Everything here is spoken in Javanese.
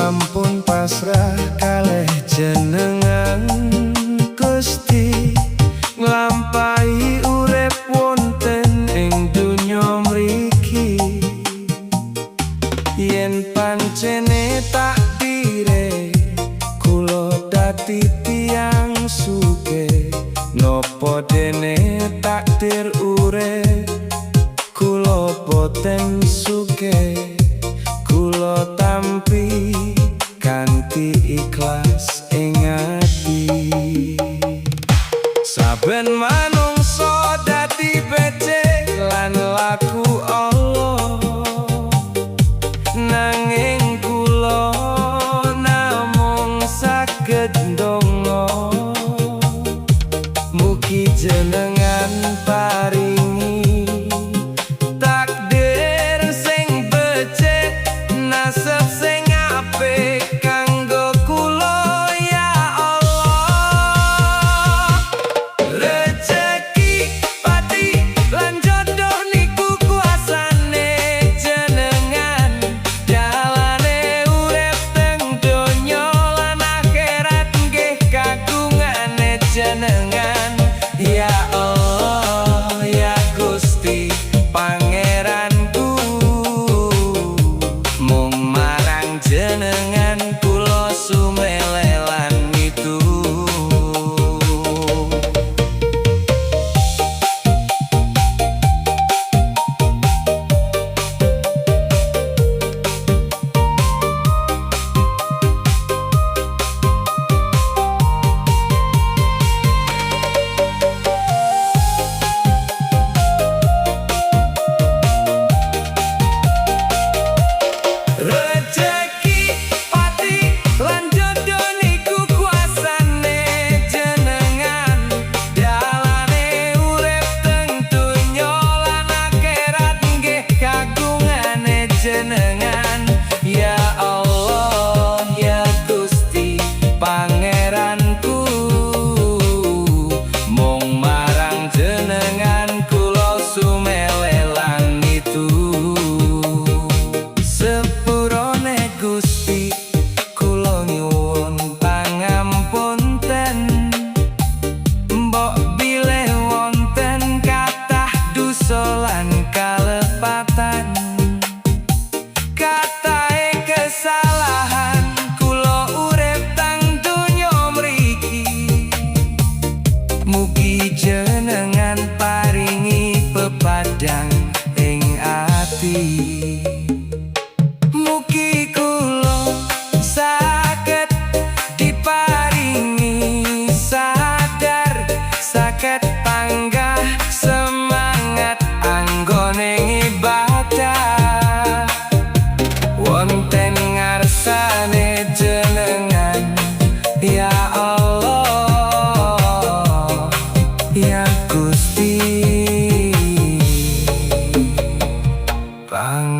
sampun pasrah kalih jenengan Gusti, nglampahi urip wonten ing donya mriki. Yen pancene takdire kula dadi tiyang sugih, nopo dene takdir urip kula boten sugih. Kula tampi kanthi ikhlas ing ati. Saben manungsa dadi becik lan laku Allah, nanging kula namung saged ndonga mugi jenengan paringi takdir sing becik, nasib sing apik kanggo kula ya Allah. Rejeki, pati lan jodoh niku kuasane jenengan, dalane urip teng donya lan akhirat nggih kagungane jenengan ya Allah ya Gusti Pangeranku. Mung marang jenengan kula sumelelan itu. Rejeki, pati lan jodoh niku kuasane jenengan, dalane urip teng donya lan akhirat nggih kagungane jenengan ya Allah ya Gusti Pangeranku. Mung marang jenengan kula sumelelan itu. Sepurone Gusti kula nyuwun pangampunten, mbok bilih wonten kathah dosa lan kalepatan, katahe kesalahan kula urip teng donya mriki. Mugi jenengan paringi pepadang ing ati. Mugi kula saged diparingi sadar, saged panggah semangat anggone ibadah wonten ngarsane jenengan ya Allah ya Gusti Pangeranku.